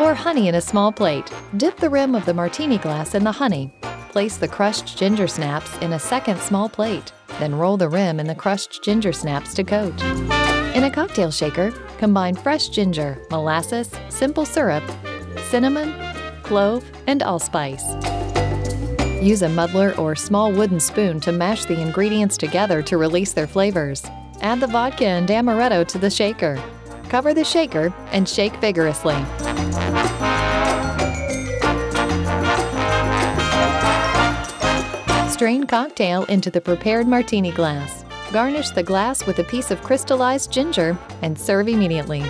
Pour honey in a small plate. Dip the rim of the martini glass in the honey. Place the crushed ginger snaps in a second small plate. Then roll the rim in the crushed ginger snaps to coat. In a cocktail shaker, combine fresh ginger, molasses, simple syrup, cinnamon, clove, and allspice. Use a muddler or small wooden spoon to mash the ingredients together to release their flavors. Add the vodka and amaretto to the shaker. Cover the shaker and shake vigorously. Strain cocktail into the prepared martini glass. Garnish the glass with a piece of crystallized ginger and serve immediately.